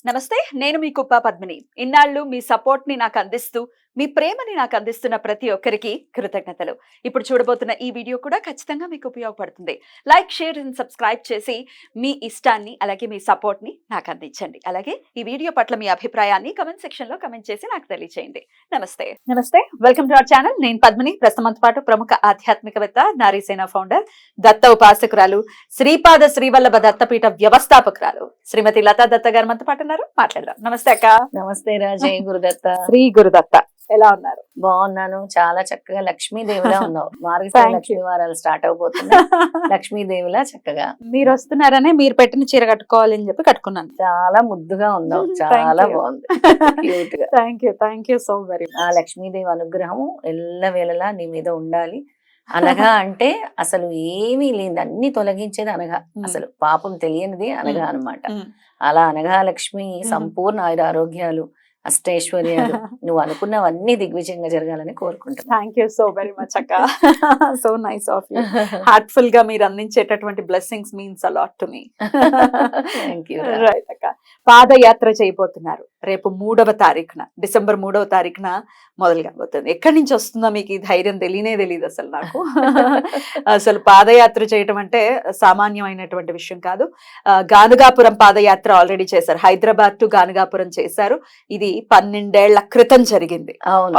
నమస్తే, నేను మీ కుప్ప పద్మిని. ఇన్నాళ్ళు మీ సపోర్ట్ ని నాకు అందిస్తూ, మీ ప్రేమని నాకు అందిస్తున్న ప్రతి ఒక్కరికి కృతజ్ఞతలు. ఇప్పుడు చూడబోతున్న ఈ వీడియో కూడా ఖచ్చితంగా మీకు ఉపయోగపడుతుంది. లైక్, షేర్ అండ్ సబ్స్క్రైబ్ చేసి మీ ఇష్టాన్ని అలాగే మీ సపోర్ట్ ని నాకు అందించండి. అలాగే ఈ వీడియో పట్ల మీ అభిప్రాయాన్ని కమెంట్ సెక్షన్ లో కమెంట్ చేసి నాకు తెలియజేయండి. నమస్తే, వెల్కమ్ టు అవర్ ఛానల్. నేను పద్మిని. ప్రస్తుతంతో పాటు ప్రముఖ ఆధ్యాత్మికవేత్త, నారీసేన ఫౌండర్, దత్త ఉపాసకురాలు, శ్రీపాద శ్రీవల్లభ దత్తపీఠ వ్యవస్థాపకురాలు శ్రీమతి లతా దత్త గారు మనతో పాటు ఉన్నారు. మాట్లాడదాం. నమస్తే అక్క. నమస్తే రాజే. గురుదత్త. శ్రీ గురుదత్త. ఎలా ఉన్నారు? బాగున్నాను. చాలా చక్కగా లక్ష్మీదేవిలా ఉన్నావు. మార్గశిర లక్ష్మీ వారాలు స్టార్ట్ అవబోతున్నాయి. లక్ష్మీదేవిలా చక్కగా మీరు వస్తున్నారనే మీరు పెట్టిన చీర కట్టుకోవాలని చెప్పి కట్టుకున్నాను. చాలా ముద్దుగా ఉన్నావు. చాలా బాగుంది. క్యూట్ గా. Thank you so very much. ఆ లక్ష్మీదేవి అనుగ్రహం ఎల్లవేళలా నీ మీద ఉండాలి. అనగా అంటే అసలు ఏమీ లేదు, అన్ని తొలగించేది అనగా. అసలు పాపం తెలియనిది అనగా అన్నమాట. అలా అనగా లక్ష్మి సంపూర్ణ ఆయుర ఆరోగ్యాలు, అష్టైశ్వర్యాలు, నువ్వు అనుకున్నవన్నీ దిగ్విజయంగా జరగాలని కోరుకుంటున్నాను. Thank you so very much అక్క. So nice of you. Heartful గా మీరు అందించేటటువంటి blessings means a lot to me. Thank you. Right అక్క. పాదయాత్ర చేయబోతున్నారు రేపు 3వ తారీఖున, డిసెంబర్ 3వ తారీఖున మొదలు కాబోతుంది. ఎక్కడి నుంచి వస్తుందో మీకు ఈ ధైర్యం తెలియదు అసలు నాకు. అసలు పాదయాత్ర చేయటం అంటే సామాన్యమైనటువంటి విషయం కాదు. గానుగాపురం పాదయాత్ర ఆల్రెడీ చేశారు. హైదరాబాద్ టు గానుగాపురం చేశారు. ఇది 12 ఏళ్ల క్రితం జరిగింది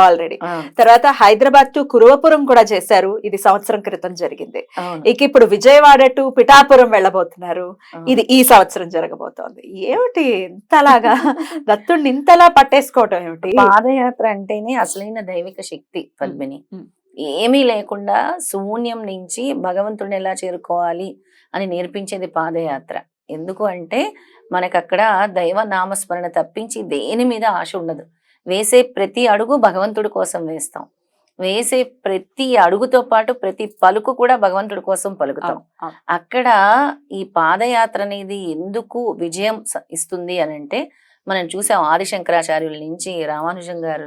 ఆల్రెడీ. తర్వాత హైదరాబాద్ టు కురవపురం కూడా చేశారు. ఇది సంవత్సరం క్రితం జరిగింది. ఇక ఇప్పుడు విజయవాడ టు పిఠాపురం వెళ్ళబోతున్నారు. ఇది ఈ సంవత్సరం జరగబోతోంది. ఏమిటి ఇంతలాగా దత్తుడిని ఇంతలా పట్టేసుకోవటం ఏమిటి? పాదయాత్ర అంటేనే అసలైన దైవిక శక్తి పద్మిని. ఏమీ లేకుండా శూన్యం నుంచి భగవంతుడిని ఎలా చేరుకోవాలి అని నేర్పించేది పాదయాత్ర. ఎందుకు అంటే మనకు అక్కడ దైవ నామస్మరణ తప్పించి దేని మీద ఆశ ఉండదు. వేసే ప్రతి అడుగు భగవంతుడి కోసం వేస్తాం. వేసే ప్రతి అడుగుతో పాటు ప్రతి పలుకు కూడా భగవంతుడి కోసం పలుకుతాం. అక్కడ ఈ పాదయాత్ర అనేది ఎందుకు విజయం ఇస్తుంది అని అంటే, మనం చూసాం ఆదిశంకరాచార్యుల నుంచి, రామానుజం గారి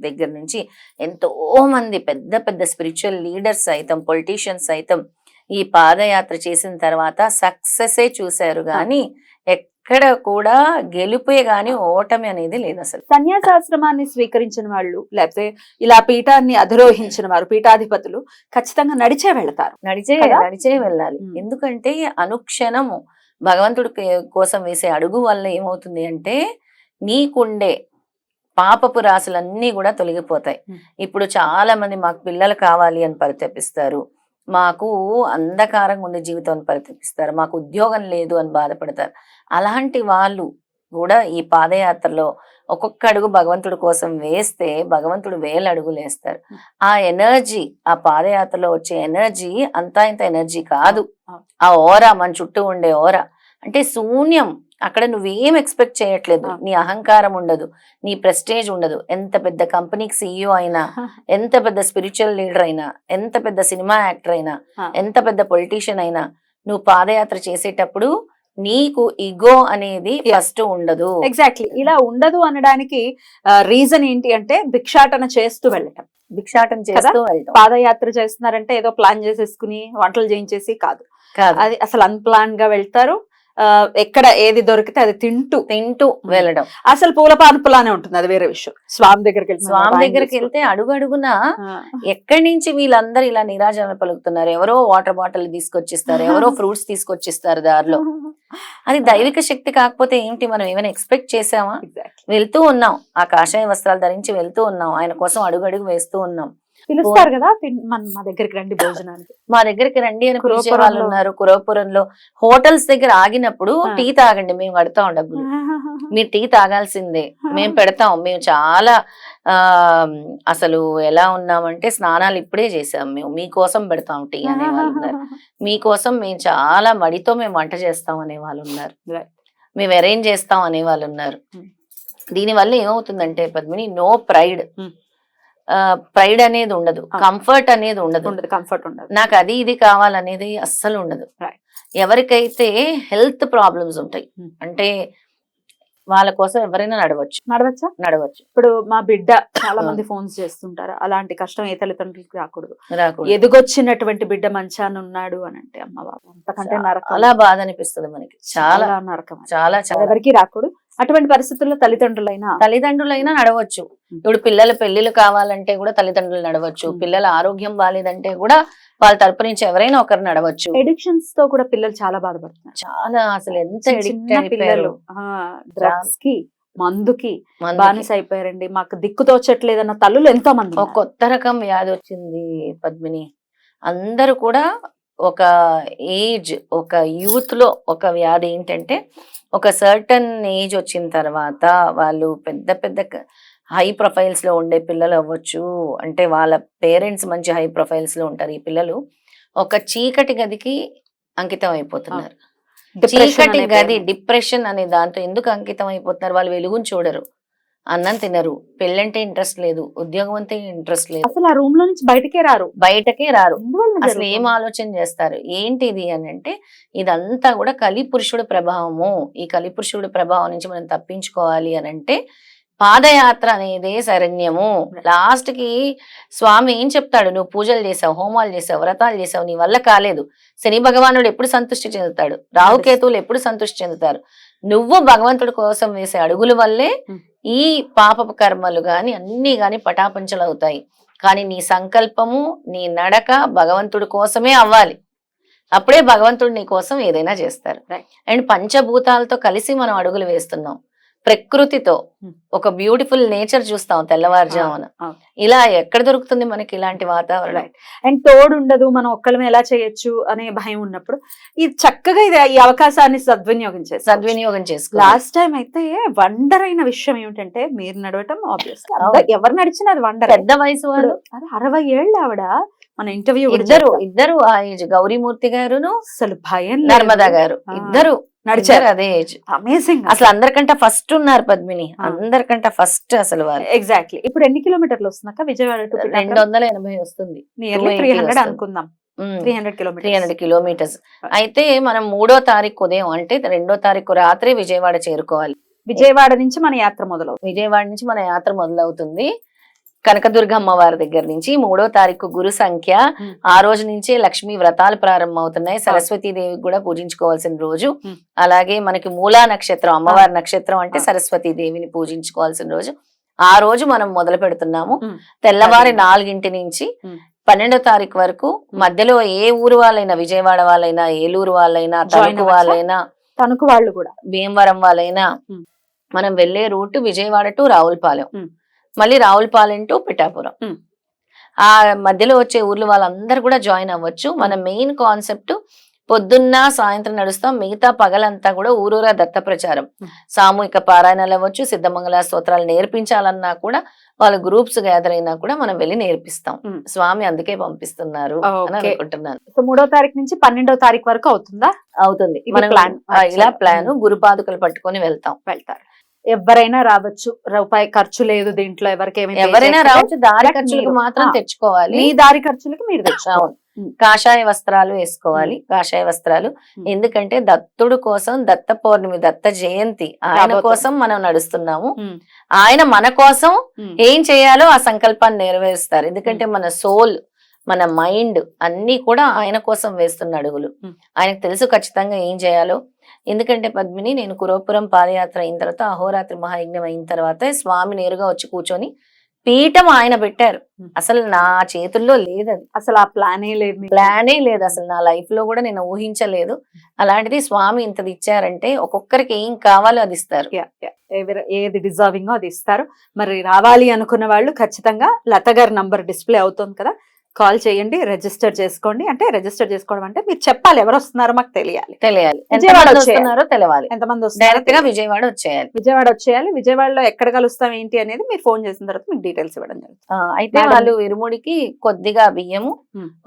దగ్గర నుంచి ఎంతో మంది పెద్ద పెద్ద స్పిరిచువల్ లీడర్స్ సైతం, పొలిటీషియన్స్ సైతం ఈ పాదయాత్ర చేసిన తర్వాత సక్సెసే చూశారు గాని ఎక్కడ కూడా గెలుపే గాని ఓటమి అనేది లేదు. అసలు సన్యాసాశ్రమాన్ని స్వీకరించిన వాళ్ళు, లేకపోతే ఇలా పీఠాన్ని అధిరోహించిన వారు, పీఠాధిపతులు ఖచ్చితంగా నడిచే వెళతారు. నడిచే వెళ్ళాలి. ఎందుకంటే అనుక్షణము భగవంతుడి కోసం వేసే అడుగు వల్ల ఏమవుతుంది అంటే నీకుండే పాపపు రాసులన్నీ కూడా తొలగిపోతాయి. ఇప్పుడు చాలా మంది మాకు పిల్లలు కావాలి అని పరితపిస్తారు, మాకు అంధకారంగా ఉండే జీవితం పరితపిస్తారు, మాకు ఉద్యోగం లేదు అని బాధపడతారు. అలాంటి వాళ్ళు కూడా ఈ పాదయాత్రలో ఒక్కొక్క అడుగు భగవంతుడి కోసం వేస్తే భగవంతుడు 1000 అడుగులు వేస్తారు. ఆ ఎనర్జీ, ఆ పాదయాత్రలో వచ్చే ఎనర్జీ అంతా ఇంత ఎనర్జీ కాదు. ఆ ఓరా, మన చుట్టూ ఉండే ఓరా అంటే శూన్యం. అక్కడ నువ్వేం ఎక్స్పెక్ట్ చేయట్లేదు. నీ అహంకారం ఉండదు, నీ ప్రెస్టేజ్ ఉండదు. ఎంత పెద్ద కంపెనీకి CEO అయినా, ఎంత పెద్ద స్పిరిచువల్ లీడర్ అయినా, ఎంత పెద్ద సినిమా యాక్టర్ అయినా, ఎంత పెద్ద పొలిటీషియన్ అయినా, నువ్వు పాదయాత్ర చేసేటప్పుడు నీకు ఇగో అనేది ఫస్ట్ ఉండదు. ఎగ్జాక్ట్లీ. ఇలా ఉండదు అనడానికి రీజన్ ఏంటి అంటే భిక్షాటన చేస్తూ వెళ్ళటం. భిక్షాటన చేస్తూ వెళ్ళటం. పాదయాత్ర చేస్తున్నారంటే ఏదో ప్లాన్ చేసేసుకుని వంటలు చేయించేసి కాదు. అది అసలు అన్ప్లాన్ గా వెళ్తారు. ఎక్కడ ఏది దొరికితే అది తింటూ వెళ్ళడం. అసలు పూల పాన్పులానే ఉంటుంది, అది వేరే విషయం. స్వామి దగ్గరికి వెళ్తే అడుగు అడుగున ఎక్కడి నుంచి వీళ్ళందరూ ఇలా నిరాజన పలుకుతున్నారు. ఎవరో వాటర్ బాటిల్ తీసుకొచ్చిస్తారు, ఎవరో ఫ్రూట్స్ తీసుకొచ్చిస్తారు దారిలో. అది దైవిక శక్తి కాకపోతే ఏంటి? మనం ఏమైనా ఎక్స్పెక్ట్ చేసామా? వెళ్తూ ఉన్నాం, ఆ కాషాయ వస్త్రాలు ధరించి వెళ్తూ ఉన్నాం, ఆయన కోసం అడుగు అడుగు వేస్తూ ఉన్నాం. పిలుస్తారు కదా, మా దగ్గరికి రండి భోజనానికి, మా దగ్గరికి రండి అని పిలిచే వాళ్ళు ఉన్నారు. కురవపురంలో హోటల్స్ దగ్గర ఆగినప్పుడు టీ తాగండి, మేము కడతాం డబ్బులు, మీరు టీ తాగాల్సిందే, మేము పెడతాం, మేము చాలా అసలు ఎలా ఉన్నామంటే స్నానాలు ఇప్పుడే చేసాం, మేము మీకోసం పెడతాం టీ అనే వాళ్ళు ఉన్నారు. మీకోసం మేము చాలా మడితో మేము వంట చేస్తాం అనే వాళ్ళు ఉన్నారు. మేము అరేంజ్ చేస్తాం అనే వాళ్ళు ఉన్నారు. దీనివల్ల ఏమవుతుందంటే పద్మిని, నో ప్రైడ్. ప్రైడ్ అనేది ఉండదు, కంఫర్ట్ అనేది ఉండదు. నాకు అది ఇది కావాలనేది అస్సలు ఉండదు. ఎవరికైతే హెల్త్ ప్రాబ్లమ్స్ ఉంటాయి అంటే వాళ్ళ కోసం ఎవరైనా నడవచ్చు. ఇప్పుడు మా బిడ్డ చాలా మంది ఫోన్స్ చేస్తుంటారు, అలాంటి కష్టం ఏ తల్లిదండ్రులకి రాకూడదు. ఎదుగొచ్చినటువంటి బిడ్డ మంచాన ఉన్నాడు అని అంటే అమ్మ బాబు అంతకంటే నరకం. అలా బాధ అనిపిస్తుంది మనకి, చాలా నరకం, చాలా ఎవరికి రాకూడదు. అటువంటి పరిస్థితుల్లో తల్లిదండ్రులైనా నడవచ్చు. ఇప్పుడు పిల్లల పెళ్లిళ్ళు కావాలంటే కూడా తల్లిదండ్రులు నడవచ్చు. పిల్లల ఆరోగ్యం బాలేదంటే కూడా వాళ్ళ తరపు నుంచి ఎవరైనా ఒకరు నడవచ్చు. ఎడిక్షన్స్ తో కూడా పిల్లలు చాలా బాధపడుతున్నారు. చాలా అసలు ఎంత ఎడిక్ట్ చిన్న పిల్లలు డ్రగ్స్ కి మందుకి బానిస అయిపోయారండి. మాకు దిక్కు తోచట్లేదన్న తల్లులు ఎంతో మంది. ఒక కొత్త రకం వ్యాధి వచ్చింది పద్మిని. అందరూ కూడా ఒక ఏజ్, ఒక యూత్ లో ఒక వ్యాధి ఏంటంటే, ఒక సర్టన్ ఏజ్ వచ్చిన తర్వాత వాళ్ళు పెద్ద పెద్ద హై ప్రొఫైల్స్ లో ఉండే పిల్లలు అవ్వచ్చు, అంటే వాళ్ళ పేరెంట్స్ మంచి హై ప్రొఫైల్స్ లో ఉంటారు. ఈ పిల్లలు ఒక చీకటి గదికి అంకితం అయిపోతున్నారు. చీకటి గది, డిప్రెషన్ అనే దాంతో ఎందుకు అంకితం అయిపోతున్నారు? వాళ్ళు వెలుగుని చూడరు, అన్నం తినరు, పెళ్ళంటే ఇంట్రెస్ట్ లేదు, ఉద్యోగం అంటే ఇంట్రెస్ట్ లేదు, అసలు ఆ రూమ్ లో నుంచి బయటకే రారు. అసలు ఏం ఆలోచన చేస్తారు? ఏంటిది అని అంటే, ఇదంతా కూడా కలిపురుషుడు ప్రభావము. ఈ కలిపురుషుడు ప్రభావం నుంచి మనం తప్పించుకోవాలి అని అంటే పాదయాత్ర అనేదే శరణ్యము. లాస్ట్ కి స్వామి ఏం చెప్తాడు? నువ్వు పూజలు చేసావు, హోమాలు చేసావు, వ్రతాలు చేసావు, నీ వల్ల కాలేదు. శని భగవానుడు ఎప్పుడు సంతృష్టి చెందుతాడు? రాహుకేతువులు ఎప్పుడు సంతృష్టి చెందుతారు? నువ్వు భగవంతుడి కోసం వేసే అడుగుల వల్లే ఈ పాపపు కర్మలు గాని అన్ని గాని పటాపంచలు అవుతాయి. కానీ నీ సంకల్పము, నీ నడక భగవంతుడి కోసమే అవ్వాలి. అప్పుడే భగవంతుడు నీ కోసం ఏదైనా చేస్తారు. అండ్ పంచభూతాలతో కలిసి మనం అడుగులు వేస్తున్నాం. ప్రకృతితో ఒక బ్యూటిఫుల్ నేచర్ చూస్తాం తెల్లవారుజామున. ఇలా ఎక్కడ దొరుకుతుంది మనకి ఇలాంటి వాతావరణం? అండ్ తోడు ఉండదు, మనం ఒక్కళ్ళమే ఎలా చేయొచ్చు అనే భయం ఉన్నప్పుడు ఇది చక్కగా ఈ అవకాశాన్ని సద్వినియోగం చేసుకో. లాస్ట్ టైం అయితే వండర్ అయిన విషయం ఏమిటంటే, మీరు నడవటం ఆబ్వియస్, ఎవరు నడిచినా అది వండర్. పెద్ద వయసు వాళ్ళు, అది 60 ఏళ్ళు ఆవిడ. మన ఇంటర్వ్యూ ఇద్దరు ఆ ఏజ్, గౌరీమూర్తి గారును అసలు భయం, నర్మదా గారు ఇద్దరు నడిచారు అదే ఏజ్. అమేజింగ్. అసలు అందరికంటే ఫస్ట్ ఉన్నారు పద్మిని, అందరికంటే ఫస్ట్ అసలు వాళ్ళు. ఎగ్జాక్ట్లీ. ఇప్పుడు ఎన్ని కిలోమీటర్లు వస్తున్నాక విజయవాడ? 280 వస్తుంది, 300 అనుకుందాం. 300 కిలోమీటర్స్. అయితే మనం 3వ తారీఖు ఉదయం, అంటే 2వ తారీఖు రాత్రి విజయవాడ చేరుకోవాలి. విజయవాడ నుంచి మన యాత్ర మొదలవుతుంది. కనకదుర్గ అమ్మవారి దగ్గర నుంచి 3వ తారీఖు గురు సంఖ్య. ఆ రోజు నుంచే లక్ష్మీ వ్రతాలు ప్రారంభం అవుతున్నాయి. సరస్వతీ దేవికి కూడా పూజించుకోవాల్సిన రోజు. అలాగే మనకి మూలా నక్షత్రం, అమ్మవారి నక్షత్రం అంటే సరస్వతీ దేవిని పూజించుకోవాల్సిన రోజు. ఆ రోజు మనం మొదలు పెడుతున్నాము. తెల్లవారి 4 నుంచి 12వ తారీఖు వరకు మధ్యలో ఏ ఊరు వాళ్ళైనా, విజయవాడ వాళ్ళైనా, ఏలూరు వాళ్ళైనా, తణుకు వాళ్ళు కూడా, భీమవరం వాళ్ళైనా, మనం వెళ్లే రూట్ విజయవాడ టు రావులపాలెం, మళ్ళీ రావులపాలెం టు పిఠాపురం. ఆ మధ్యలో వచ్చే ఊర్లు వాళ్ళందరూ కూడా జాయిన్ అవ్వచ్చు. మన మెయిన్ కాన్సెప్ట్ పొద్దున్న సాయంత్రం నడుస్తాం, మిగతా పగలంతా కూడా ఊరూరా దత్త ప్రచారం, సామూహిక పారాయణాలు అవ్వచ్చు, సిద్ధమంగళ స్తోత్రాలు నేర్పించాలన్నా కూడా వాళ్ళ గ్రూప్స్ గ్యాదర్ అయినా కూడా మనం వెళ్ళి నేర్పిస్తాం. స్వామి అందుకే పంపిస్తున్నారు అని అనుకుంటున్నాను. 3వ తారీఖు నుంచి 12వ తారీఖు వరకు అవుతుంది మనం ఇలా ప్లాన్. గురుపాదుకలు పట్టుకొని వెళ్తారు. ఎవరైనా రావచ్చు, రూపాయి ఖర్చు లేదు దీంట్లో. ఎవరైనా రావచ్చు, దారి ఖర్చులకు మాత్రం తెచ్చుకోవాలి. మీ దారి ఖర్చులకు మీరు తెచ్చుకోవాలి. కాషాయ వస్త్రాలు వేసుకోవాలి, కాషాయ వస్త్రాలు. ఎందుకంటే దత్తుడు కోసం, దత్త పౌర్ణమి, దత్త జయంతి, ఆయన కోసం మనం నడుస్తున్నాము. ఆయన మన కోసం ఏం చేయాలో ఆ సంకల్పాన్ని నెరవేరుస్తారు. ఎందుకంటే మన సోల్, మన మైండ్ అన్ని కూడా ఆయన కోసం వేస్తున్న అడుగులు. ఆయనకు తెలుసు ఖచ్చితంగా ఏం చేయాలో. ఎందుకంటే పద్మిని, నేను కురోపురం పాదయాత్ర అయిన తర్వాత, అహోరాత్రి మహాయజ్ఞం అయిన తర్వాత స్వామి నేరుగా వచ్చి కూర్చొని పీఠం ఆయన పెట్టారు. అసలు నా చేతుల్లో లేదు అది, అసలు ఆ ప్లానే లేదు అసలు నా లైఫ్ లో కూడా నేను ఊహించలేదు. అలాంటిది స్వామి ఇంతది ఇచ్చారంటే, ఒక్కొక్కరికి ఏం కావాలో అది ఇస్తారు. ఏది డిజర్వింగో అది ఇస్తారు. మరి రావాలి అనుకున్న వాళ్ళు ఖచ్చితంగా లత గారి నంబర్ డిస్ప్లే అవుతుంది కదా, కాల్ చేయండి, రిజిస్టర్ చేసుకోండి. అంటే రిజిస్టర్ చేసుకోవడం అంటే మీరు చెప్పాలి ఎవరు వస్తున్నారో మాకు తెలియాలి. విజయవాడ వస్తున్నారో తెలవాలి, ఎంతమంది వస్తారు, డైరెక్ట్ గా విజయవాడ వచ్చేయాలి. విజయవాడలో ఎక్కడ కలుస్తాం ఏంటి అనేది మీరు ఫోన్ చేసిన తర్వాత మీకు డీటెయిల్స్ ఇవ్వడం జరుగుతుంది. అయితే వాళ్ళు ఇరుముడికి కొద్దిగా బియ్యము,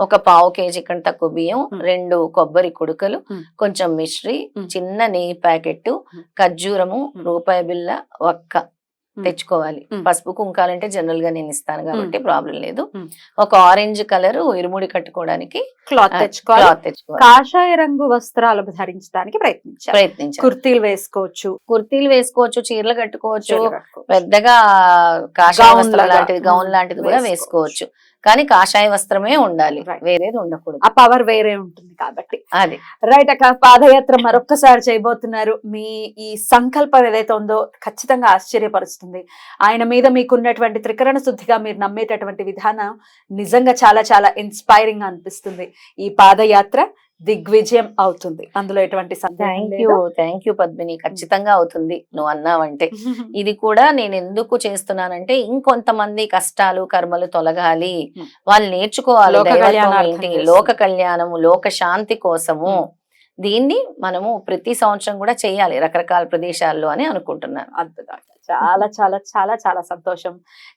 ఒక పావు కేజీ కంటే తక్కువ బియ్యం, 2 కొబ్బరి కుడుకలు, కొంచెం మిశ్రీ, చిన్న నెయ్యి ప్యాకెట్, ఖర్జూరము, రూపాయి బిళ్ళ, ఒక్క తెచ్చుకోవాలి. పసుపు కుంకాలంటే జనరల్ గా నేను ఇస్తాను కాబట్టి ప్రాబ్లం లేదు. ఒక ఆరెంజ్ కలర్ ఇరుముడి కట్టుకోవడానికి క్లాత్ తెచ్చుకోవాలి. కాషాయ రంగు వస్త్రాలు ధరించడానికి ప్రయత్నించాలి. కుర్తీలు వేసుకోవచ్చు, చీరలు కట్టుకోవచ్చు, పెద్దగా కాషాయ వస్త్రం లాంటిది, గౌన్ లాంటిది కూడా వేసుకోవచ్చు. కానీ కాషాయ వస్త్రమే ఉండాలి, Right. వేరేది ఉండకూడదు. ఆ పవర్ వేరే ఉంటుంది కాబట్టి. అది రైట్ అక్క, పాదయాత్ర మరొక్కసారి చేయబోతున్నారు. మీ ఈ సంకల్పం ఏదైతే ఉందో ఖచ్చితంగా ఆశ్చర్యపరుస్తుంది. ఆయన మీద మీకున్నటువంటి త్రికరణ శుద్ధిగా మీరు నమ్మేటటువంటి విధానం నిజంగా చాలా చాలా ఇన్స్పైరింగ్ అనిపిస్తుంది. ఈ పాదయాత్ర దిగ్విజయం అవుతుంది, అందులో ఎటువంటి సందేహం థ్యాంక్ యూ పద్మిని, ఖచ్చితంగా అవుతుంది నువ్వు అన్నావంటే. ఇది కూడా నేను ఎందుకు చేస్తున్నానంటే ఇంకొంతమంది కష్టాలు కర్మలు తొలగాలి, వాళ్ళు నేర్చుకోవాలి లోక దైవత్వం కళ్యాణార్థం ఏంటి, చేస్తుంది. లోక కళ్యాణము, లోక శాంతి కోసము. దీన్ని మనము ప్రతి సంవత్సరం కూడా చేయాలి రకరకాల ప్రదేశాల్లో అని అనుకుంటున్నాను. అద్భుతం. చాలా చాలా చాలా చాలా సంతోషం.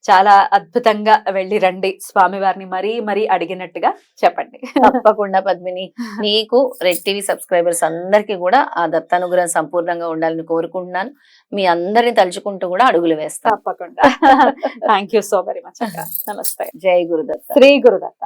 చాలా అద్భుతంగా వెళ్ళి రండి, స్వామివారిని మరీ మరీ అడిగినట్టుగా చెప్పండి. తప్పకుండా పద్మిని, నీకు రెడ్ టీవీ సబ్స్క్రైబర్స్ అందరికీ కూడా ఆ దత్తానుగ్రహం సంపూర్ణంగా ఉండాలని కోరుకుంటున్నాను. మీ అందరిని తలుచుకుంటూ కూడా అడుగులు వేస్తాను. తప్పకుండా. Thank you so very much అక్క. నమస్తే. జై గురుదత్త. శ్రీ గురుదత్త.